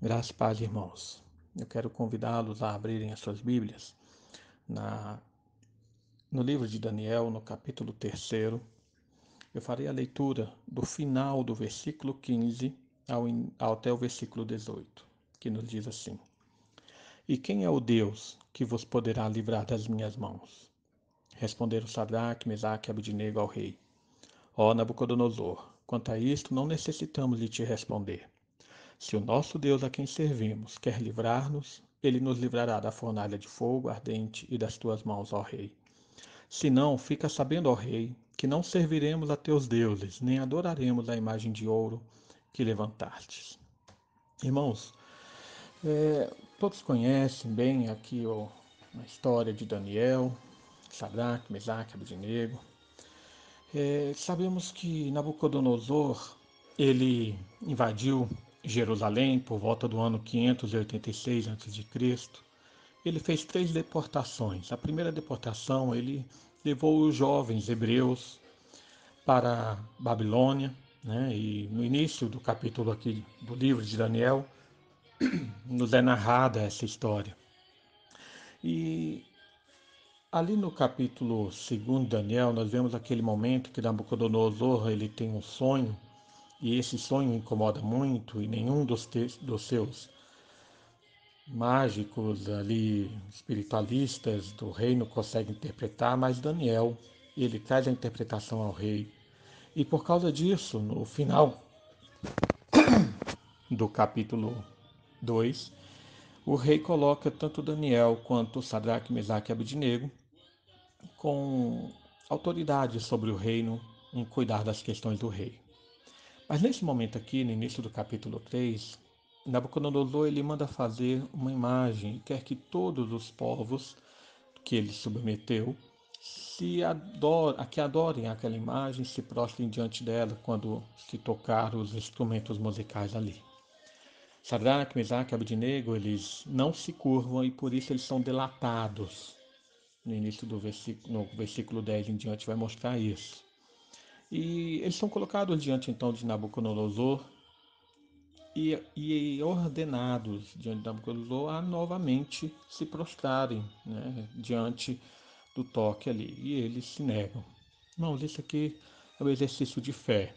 Graças e paz, irmãos. Eu quero convidá-los a abrirem as suas Bíblias na, no livro de Daniel, no capítulo 3. Eu farei a leitura do final do versículo 15 até o versículo 18, que nos diz assim: E quem é o Deus que vos poderá livrar das minhas mãos? Responderam Sadraque, Mesaque e Abednego ao rei: Ó Nabucodonosor, quanto a isto não necessitamos de te responder. Se o nosso Deus a quem servimos quer livrar-nos, ele nos livrará da fornalha de fogo ardente e das tuas mãos, ó rei. Se não, fica sabendo, ó rei, que não serviremos a teus deuses, nem adoraremos a imagem de ouro que levantastes. Irmãos, todos conhecem bem aqui a história de Daniel, Sadraque, Mesaque, Abednego. Sabemos que Nabucodonosor ele invadiu Jerusalém por volta do ano 586 a.C. Ele fez 3 deportações. A primeira deportação ele levou os jovens hebreus para a Babilônia, né? E no início do capítulo aqui do livro de Daniel nos é narrada essa história. E ali no capítulo 2 de Daniel, nós vemos aquele momento que Nabucodonosor ele tem um sonho, e esse sonho incomoda muito, e nenhum dos seus mágicos ali, espiritualistas do reino consegue interpretar, mas Daniel, ele traz a interpretação ao rei. E por causa disso, no final do capítulo 2, o rei coloca tanto Daniel quanto Sadraque, Mesaque e Abednego com autoridade sobre o reino em cuidar das questões do rei. Mas nesse momento aqui, no início do capítulo 3, Nabucodonosor ele manda fazer uma imagem e quer que todos os povos que ele submeteu que adorem aquela imagem, se prostrem diante dela quando se tocar os instrumentos musicais ali. Sadraque, Mesaque e Abednego, eles não se curvam e por isso eles são delatados. No início do versículo, no versículo 10 em diante vai mostrar isso. E eles são colocados diante então de Nabucodonosor e ordenados diante de Nabucodonosor a novamente se prostrarem, né, diante do toque ali. E eles se negam. Irmãos, isso aqui é um exercício de fé.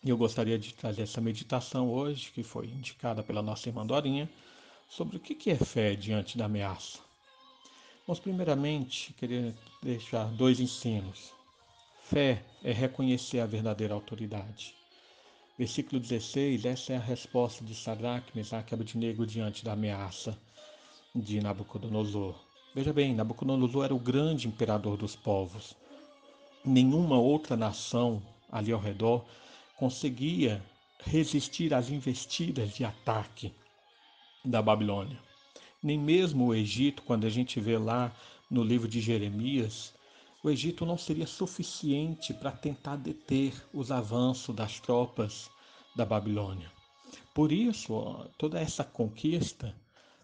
E eu gostaria de trazer essa meditação hoje, que foi indicada pela nossa irmã Dorinha, sobre o que é fé diante da ameaça. Mas, primeiramente, queria deixar 2 ensinos. Fé é reconhecer a verdadeira autoridade. Versículo 16, essa é a resposta de Sadraque, Mesaque e Abednego diante da ameaça de Nabucodonosor. Veja bem, Nabucodonosor era o grande imperador dos povos. Nenhuma outra nação ali ao redor conseguia resistir às investidas de ataque da Babilônia. Nem mesmo o Egito, quando a gente vê lá no livro de Jeremias, o Egito não seria suficiente para tentar deter os avanços das tropas da Babilônia. Por isso, toda essa conquista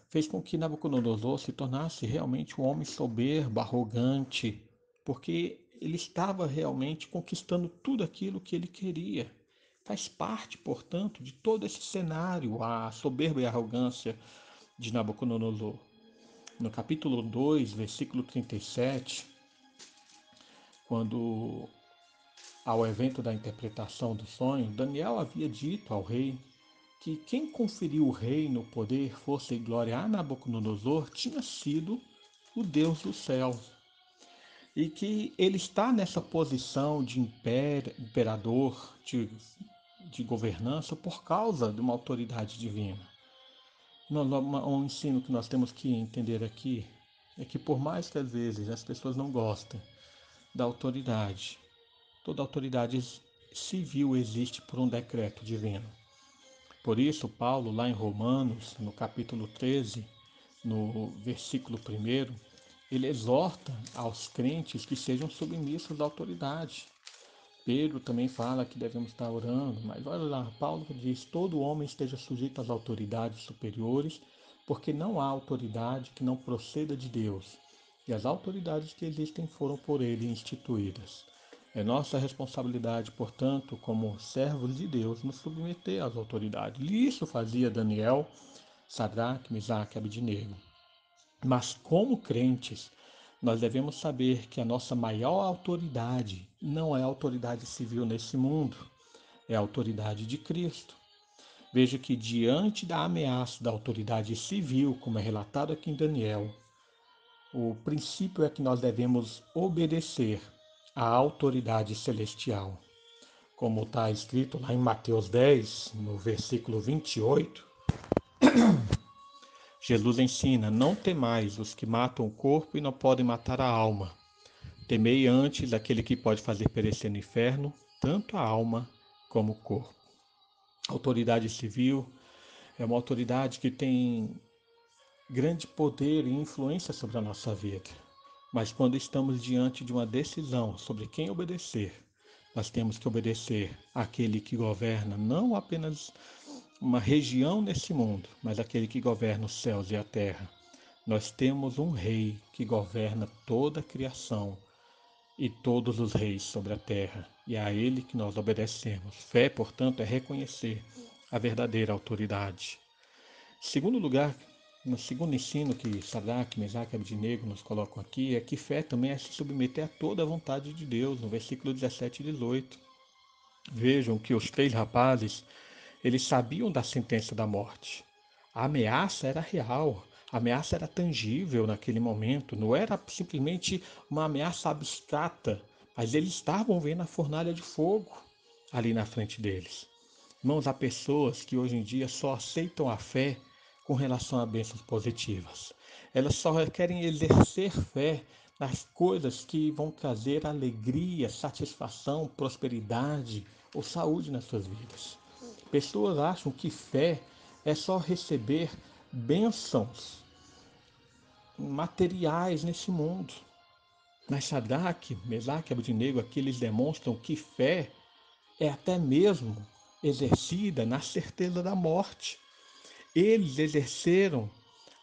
fez com que Nabucodonosor se tornasse realmente um homem soberbo, arrogante, porque ele estava realmente conquistando tudo aquilo que ele queria. Faz parte, portanto, de todo esse cenário, a soberba e a arrogância de Nabucodonosor. No capítulo 2, versículo 37, quando ao evento da interpretação do sonho, Daniel havia dito ao rei que quem conferiu o reino, poder, força e glória a Nabucodonosor tinha sido o Deus dos céus. E que ele está nessa posição de imperador, de governança, por causa de uma autoridade divina. Um ensino que nós temos que entender aqui é que, por mais que às vezes as pessoas não gostem da autoridade, toda autoridade civil existe por um decreto divino. Por isso, Paulo, lá em Romanos, no capítulo 13, no versículo 1, ele exorta aos crentes que sejam submissos à autoridade. Pedro também fala que devemos estar orando, mas olha lá, Paulo diz: todo homem esteja sujeito às autoridades superiores, porque não há autoridade que não proceda de Deus, e as autoridades que existem foram por ele instituídas. É nossa responsabilidade, portanto, como servos de Deus, nos submeter às autoridades. E isso fazia Daniel, Sadraque, Mesaque e Abednego. Mas como crentes, nós devemos saber que a nossa maior autoridade não é a autoridade civil nesse mundo, é a autoridade de Cristo. Veja que diante da ameaça da autoridade civil, como é relatado aqui em Daniel, o princípio é que nós devemos obedecer à autoridade celestial. Como está escrito lá em Mateus 10, no versículo 28, Jesus ensina: não temais os que matam o corpo e não podem matar a alma. Temei antes aquele que pode fazer perecer no inferno tanto a alma como o corpo. A autoridade civil é uma autoridade que tem grande poder e influência sobre a nossa vida. Mas quando estamos diante de uma decisão sobre quem obedecer, nós temos que obedecer àquele que governa não apenas uma região nesse mundo, mas aquele que governa os céus e a terra. Nós temos um rei que governa toda a criação e todos os reis sobre a terra, e é a ele que nós obedecemos. Fé, portanto, é reconhecer a verdadeira autoridade. Segundo lugar, no segundo ensino que Sadraque, Mesaque e Abednego nos colocam aqui, é que fé também é se submeter a toda a vontade de Deus, no versículo 17 e 18. Vejam que os 3 rapazes, eles sabiam da sentença da morte. A ameaça era real, a ameaça era tangível naquele momento, não era simplesmente uma ameaça abstrata, mas eles estavam vendo a fornalha de fogo ali na frente deles. Irmãos, há pessoas que hoje em dia só aceitam a fé com relação a bênçãos positivas. Elas só querem exercer fé nas coisas que vão trazer alegria, satisfação, prosperidade ou saúde nas suas vidas. Pessoas acham que fé é só receber bênçãos materiais nesse mundo. Mas Sadraque, Mesaque e Abednego aqui eles demonstram que fé é até mesmo exercida na certeza da morte. Eles exerceram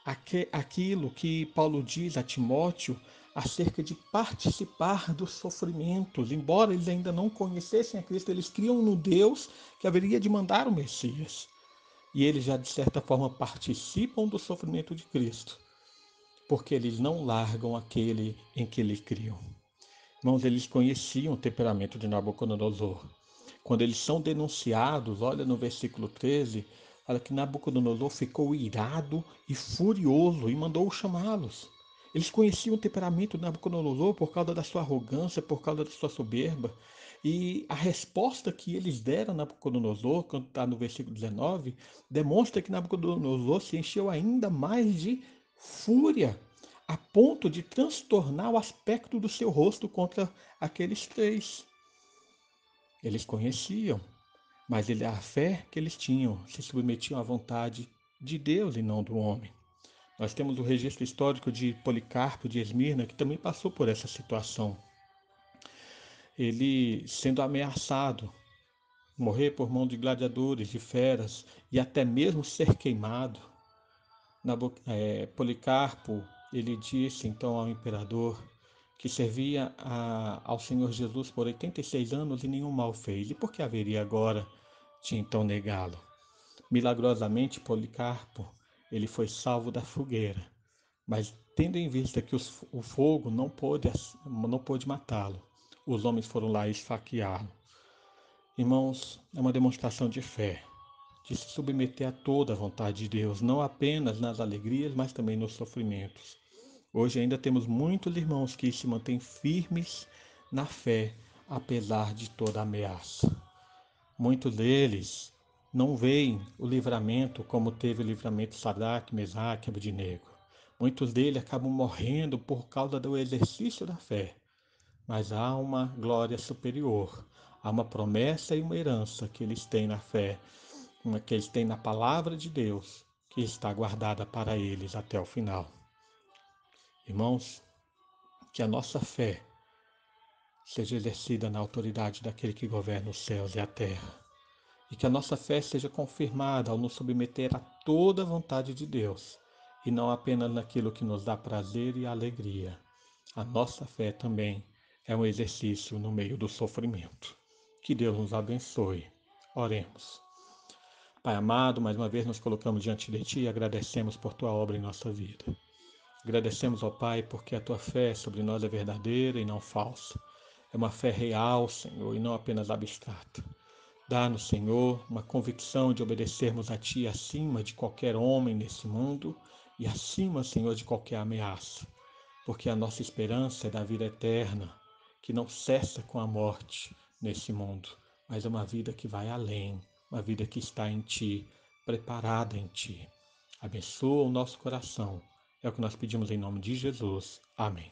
aquilo que Paulo diz a Timóteo acerca de participar dos sofrimentos. Embora eles ainda não conhecessem a Cristo, eles criam no Deus que haveria de mandar o Messias. E eles já, de certa forma, participam do sofrimento de Cristo, porque eles não largam aquele em que eles criam. Irmãos, eles conheciam o temperamento de Nabucodonosor. Quando eles são denunciados, olha no versículo 13, fala que Nabucodonosor ficou irado e furioso e mandou chamá-los. Eles conheciam o temperamento de Nabucodonosor por causa da sua arrogância, por causa da sua soberba. E a resposta que eles deram a Nabucodonosor, quando está no versículo 19, demonstra que Nabucodonosor se encheu ainda mais de fúria, a ponto de transtornar o aspecto do seu rosto contra aqueles 3. Eles conheciam, mas a fé que eles tinham se submetiam à vontade de Deus e não do homem. Nós temos o registro histórico de Policarpo de Esmirna, que também passou por essa situação. Ele sendo ameaçado, morrer por mão de gladiadores, de feras e até mesmo ser queimado. Policarpo, ele disse então ao imperador que servia ao Senhor Jesus por 86 anos e nenhum mal fez. E por que haveria agora de então negá-lo? Milagrosamente, Policarpo, ele foi salvo da fogueira, mas tendo em vista que o fogo não pôde matá-lo, os homens foram lá esfaqueá-lo. Irmãos, é uma demonstração de fé, de se submeter a toda a vontade de Deus, não apenas nas alegrias, mas também nos sofrimentos. Hoje ainda temos muitos irmãos que se mantêm firmes na fé, apesar de toda ameaça. Muitos deles não veem o livramento como teve o livramento de Sadraque, Mesaque e Abednego. Muitos deles acabam morrendo por causa do exercício da fé. Mas há uma glória superior, há uma promessa e uma herança que eles têm na fé, que eles têm na palavra de Deus, que está guardada para eles até o final. Irmãos, que a nossa fé seja exercida na autoridade daquele que governa os céus e a terra. E que a nossa fé seja confirmada ao nos submeter a toda a vontade de Deus, e não apenas naquilo que nos dá prazer e alegria. A nossa fé também é um exercício no meio do sofrimento. Que Deus nos abençoe. Oremos. Pai amado, mais uma vez nos colocamos diante de Ti e agradecemos por Tua obra em nossa vida. Agradecemos, ó Pai, porque a Tua fé sobre nós é verdadeira e não falsa. É uma fé real, Senhor, e não apenas abstrata. Dá-nos, Senhor, uma convicção de obedecermos a Ti acima de qualquer homem nesse mundo e acima, Senhor, de qualquer ameaça, porque a nossa esperança é da vida eterna, que não cessa com a morte nesse mundo, mas é uma vida que vai além, uma vida que está em Ti, preparada em Ti. Abençoa o nosso coração. É o que nós pedimos em nome de Jesus. Amém.